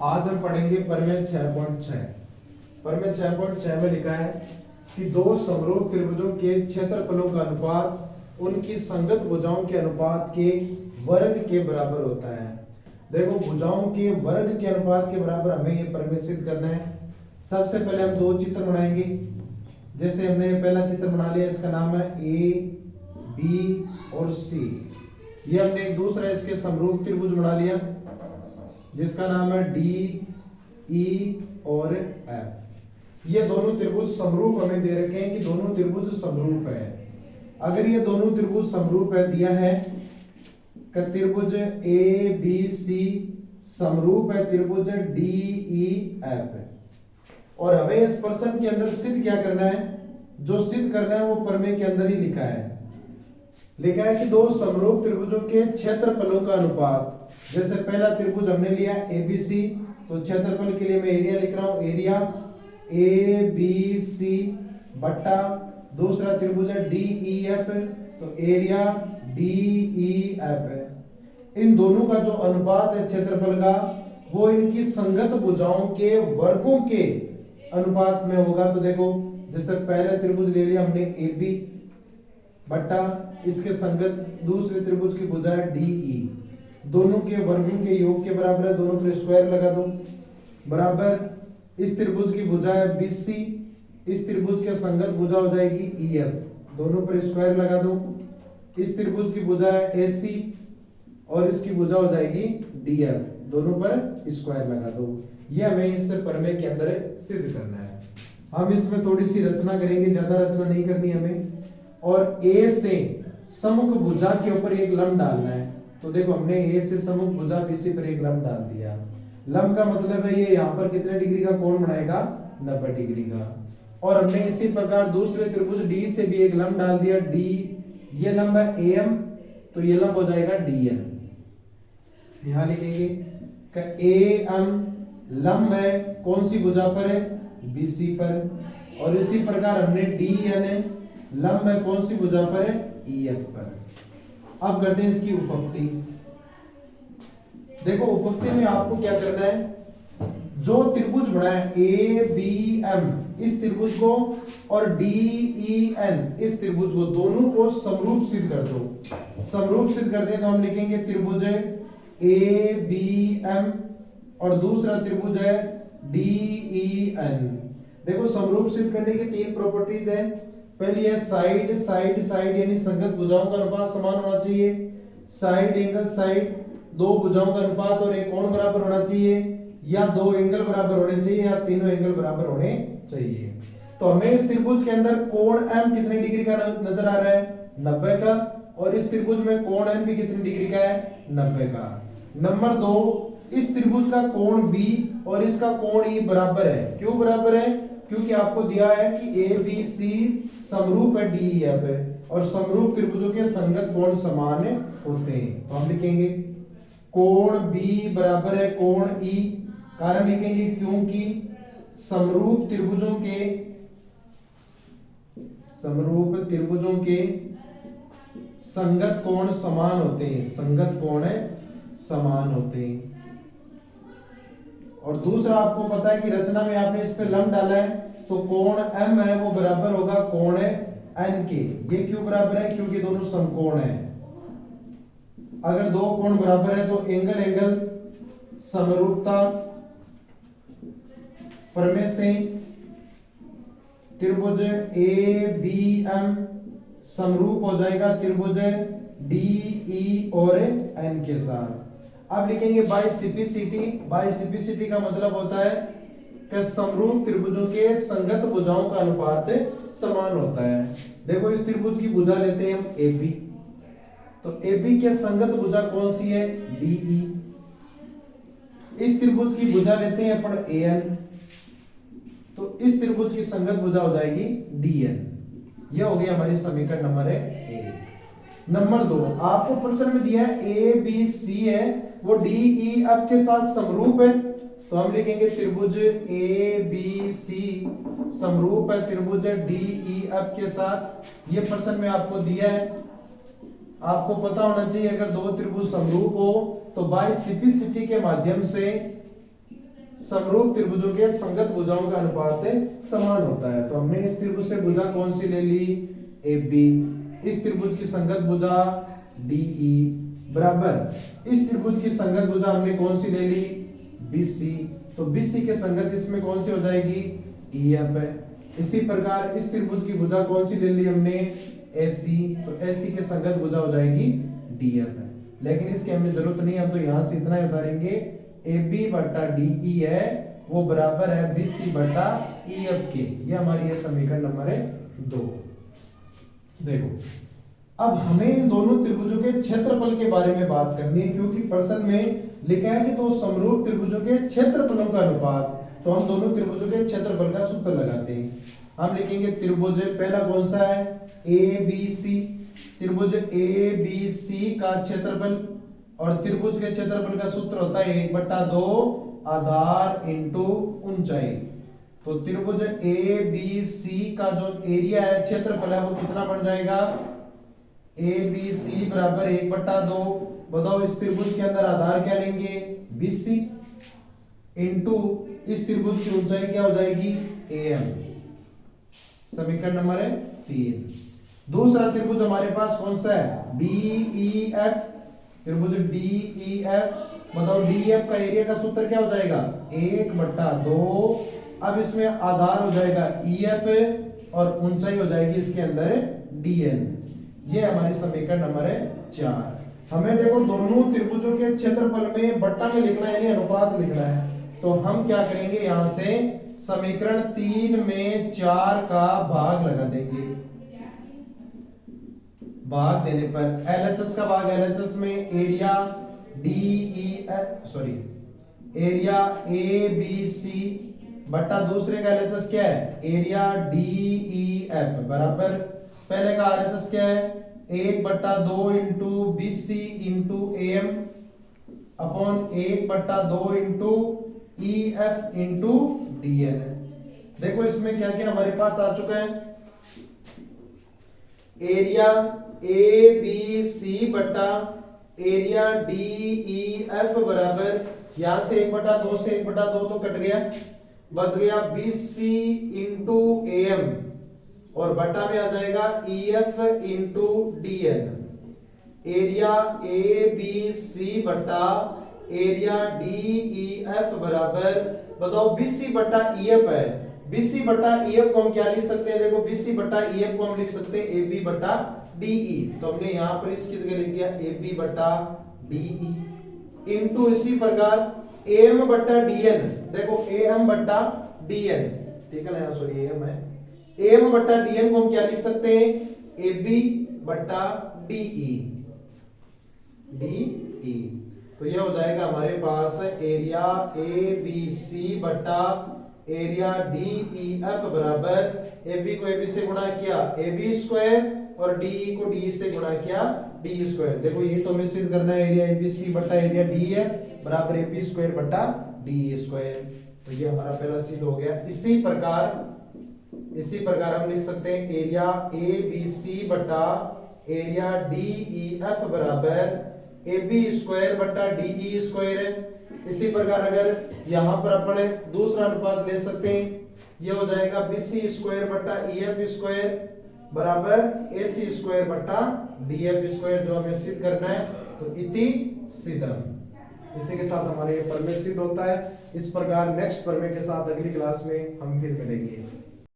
आज हम पढ़ेंगे प्रमेय 6.6। प्रमेय 6.6 में लिखा है कि दो समरूप त्रिभुजों के क्षेत्रफलों का अनुपात उनकी संगत भुजाओं के अनुपात के वर्ग के बराबर होता है। देखो, भुजाओं के वर्ग के अनुपात के बराबर हमें ये प्रमेय सिद्ध करना है। सबसे पहले हम दो चित्र बनाएंगे। जैसे हमने पहला चित्र बना लिया, इसका नाम है ए, बी और सी। ये हमने एक दूसरा इसके समरूप त्रिभुज बना लिया जिसका नाम है डी, ई और एफ। ये दोनों त्रिभुज समरूप हमें दे रखे हैं कि दोनों त्रिभुज समरूप है। अगर ये दोनों त्रिभुज समरूप है, दिया है कि त्रिभुज ए बी सी समरूप है त्रिभुज डी ई एफ, और हमें इस प्रश्न के अंदर सिद्ध क्या करना है? जो सिद्ध करना है वो प्रमेय के अंदर ही लिखा है। लिखा है कि दो समरूप त्रिभुजों के क्षेत्रफलों का अनुपात। जैसे पहला त्रिभुज हमने लिया एबीसी, तो क्षेत्रफल के लिए मैं एरिया लिख रहा हूं, एरिया ए बी सी बट्टा दूसरा त्रिभुज है डी ई एफ, तो एरिया डी ई एफ है। इन दोनों का जो अनुपात है क्षेत्रफल का, वो इनकी संगत भुजाओं के वर्गों के अनुपात में होगा। तो देखो, जैसे पहले त्रिभुज ले लिया हमने ए बी बट्टा इसके संगत दूसरे त्रिभुज की भुजा है डी ई, दोनों के वर्गों के योग के बराबर है। दोनों पर स्क्वायर लगा दो, बराबर इस त्रिभुज की भुजा है बी सी, इस त्रिभुज के संगत भुजा हो जाएगी ई एफ, दोनों पर स्क्वायर लगा दो। इस त्रिभुज की भुजा है ए सी और इसकी भुजा हो जाएगी डी एफ, दोनों पर स्क्वायर लगा दो। ये हमें इस प्रमेय के अंदर सिद्ध करना है। हम इसमें थोड़ी सी रचना करेंगे, ज्यादा रचना नहीं करनी हमें। और ए से समुख भुजा के ऊपर एक लंब डालना है। तो देखो, हमने ए से समुख भुजा बीसी पर एक लंब डाल दिया। लंब का मतलब है ये यहाँ पर कितने डिग्री का कोण बनाएगा? 90 डिग्री का। और हमने इसी प्रकार दूसरे त्रिभुज डी से भी एक लंब डाल दिया डी, ये लंब है ए एम, तो ये लंब हो जाएगा डी एन। यहां लिखेंगे कि ए एम लंब है कौन सी भुजा पर है? बीसी पर। और इसी प्रकार हमने डी एन लंब है कौन सी भुजा पर है? ई एफ पर। अब करते हैं इसकी उपपत्ति। देखो, उपपत्ति में आपको क्या करना है? जो त्रिभुज बना है ए बी एम, इस त्रिभुज को, और डी ई एन इस त्रिभुज को, दोनों को समरूप सिद्ध कर दो। समरूप सिद्ध करते हैं तो हम लिखेंगे त्रिभुज है ए बी एम और दूसरा त्रिभुज है डी ई एन। देखो, समरूप सिद्ध करने की तीन प्रॉपर्टीज है। पहली है साइड साइड साइड, यानी संगत भुजाओं का अनुपात समान होना चाहिए। साइड एंगल साइड, दो भुजाओं का अनुपात और एक कोण बराबर होना चाहिए, या दो एंगल बराबर होने चाहिए, या तीनों एंगल बराबर होने चाहिए। तो हमें इस त्रिभुज के अंदर कोण m कितने डिग्री का नजर आ रहा है? 90 का। और इस त्रिभुज में कोण n भी कितने डिग्री का है? 90 का। नंबर 2, इस त्रिभुज का कोण b और इसका कोण e बराबर है। क्यों बराबर है? क्योंकि आपको दिया है कि ए बी सी समरूप है डी ई एफ है, और समरूप त्रिभुजों के संगत कोण समान होते हैं। तो हम लिखेंगे कोण B बराबर है कोण E। कारण लिखेंगे क्योंकि समरूप त्रिभुजों के संगत कोण समान होते हैं। संगत कोण समान होते हैं। और दूसरा, आपको पता है कि रचना में आपने इस पे लंब डाला है, तो कोण M है वो बराबर होगा कोण N के। ये क्यों बराबर है? क्योंकि दोनों समकोण है। अगर दो कोण बराबर है तो एंगल एंगल समरूपता प्रमेय से त्रिभुज ए बी एम समरूप हो जाएगा त्रिभुज डी ई और एन के साथ। अब लिखेंगे बाय सिपिसिटी। बाय सिपिसिटी का मतलब होता है कि समरूप त्रिभुजों के संगत भुजाओं का अनुपात समान होता है। देखो, इस त्रिभुज की भुजा लेते हैं हम AB, तो AB के संगत भुजा कौन सी है? DE। इस त्रिभुज की भुजा लेते हैं अपन AN, तो इस त्रिभुज की संगत भुजा हो जाएगी DN। यह हो गई हमारी समीकरण नंबर है 1। नंबर 2, आपको प्रश्न में दिया है ABC है वो DEF के साथ समरूप है, तो हम लिखेंगे त्रिभुज ABC समरूप है त्रिभुज DEF के साथ। ये प्रश्न में आपको दिया है। आपको पता होना चाहिए अगर दो त्रिभुज समरूप हो तो बाय सिपिसिटी के माध्यम से समरूप त्रिभुजों के संगत भुजाओं का अनुपात समान होता है। तो हमने इस त्रिभुज से भुजा कौन सी ले ली, AB। इस त्रिभुज की संगत भुजा DE बराबर इस त्रिभुज की संगत भुजा हमने कौन सी ले ली, BC। तो BC के संगत इसमें कौन सी हो जाएगी, EF है। इसी प्रकार इस त्रिभुज की भुजा कौन सी ले ली हमने, AC। तो AC के संगत भुजा हो जाएगी DF है। लेकिन इसकी हमें जरूरत नहीं है, हम तो यहां से इतना ही उतारेंगे, AB बटा DE है वो बराबर है BC बटा EF के। ये हमारी ये समीकरण नंबर है 2। देखो अब हमें इन दोनों त्रिभुजों के क्षेत्रफल के बारे में बात करनी है, क्योंकि प्रश्न में लिखा है कि दो समरूप त्रिभुजों के क्षेत्रफलों का अनुपात। तो हम दोनों त्रिभुजों के क्षेत्रफल का सूत्र लगाते हैं। हम लिखेंगे त्रिभुज पहला कौन सा है, ABC। त्रिभुज ABC का क्षेत्रफल, और त्रिभुज के क्षेत्रफल का सूत्र होता है 1/2 आधार इंटू ऊंचाई। तो त्रिभुज ABC का जो एरिया है, क्षेत्रफल है, वो कितना बन जाएगा, ABC बराबर 1/2। बताओ इस त्रिभुज के अंदर आधार क्या लेंगे, BC इंटू इस त्रिभुज की ऊंचाई क्या हो जाएगी, AM। समीकरण नंबर 3। दूसरा त्रिभुज हमारे पास कौन सा है, DEF। त्रिभुज DEF, बताओ DEF का एरिया का सूत्र क्या हो जाएगा, 1/2। अब इसमें आधार हो जाएगा EF और ऊंचाई हो जाएगी इसके अंदर DN। ये हमारी समीकरण नंबर 4। हमें देखो दोनों त्रिभुजों के क्षेत्रफल में बट्टा में लिखना है, यानी अनुपात लिखना है। तो हम क्या करेंगे, यहां से समीकरण 3 में 4 का भाग लगा देंगे। भाग देने पर LHS का भाग LHS में एरिया एरिया ABC बट्टा दूसरे का LHS क्या है, एरिया DEF बराबर पहले का RHS क्या है, 1/2 into BC into AM upon 1/2 into EF into DN। देखो इसमें क्या क्या हमारे पास आ चुका है, एरिया ABC बटा एरिया DEF बराबर, यहां से 1/2 से 1/2 तो कट गया, बच गया BC इंटू AM और बटा में आ जाएगा EF into DN। Area ABC बटा एरिया DEF बराबर, बताओ BC बटा EF है। BC बटा EF को हम क्या लिख सकते हैं, देखो BC बटा EF को हम लिख सकते हैं AB बटा DE। तो हमने यहां पर इसकी जगह लिख दिया AB बटा DE इंटू इसी प्रकार AM बटा DN। देखो AM बटा DN, ठीक है ना, यहाँ सॉरी AM है, AM बटा DN को हम क्या लिख सकते हैं, AB बटा DE। तो यह हो जाएगा हमारे पास एरिया ABC बटा एरिया DEF बराबर, AB को AB से गुणा किया AB स्क्वायर और DE को DE से गुणा किया DE स्क्वायर। देखो ये तो हमें सिद्ध करना है, एरिया ABC बटा एरिया DEF बराबर AB स्क्वायर बटा DE स्क्वायर। तो ये हमारा पहला सिद्ध हो गया। इसी प्रकार हम लिख सकते हैं एरिया ABC बटा एरिया DEF बराबर AB स्क्वायर बटा DE स्क्वायर। इसी प्रकार अगर यहां पर अपन दूसरा अनुपात ले सकते हैं, ये हो जाएगा BC स्क्वायर बटा EF स्क्वायर बराबर AC स्क्वायर बटा DF स्क्वायर, जो हमें सिद्ध करना है। तो इति सिद्धम। इसी के साथ हमारे ये प्रमेय सिद्ध होता है। इस प्रकार नेक्स्ट प्रमेय के साथ अगली क्लास में हम फिर मिलेंगे।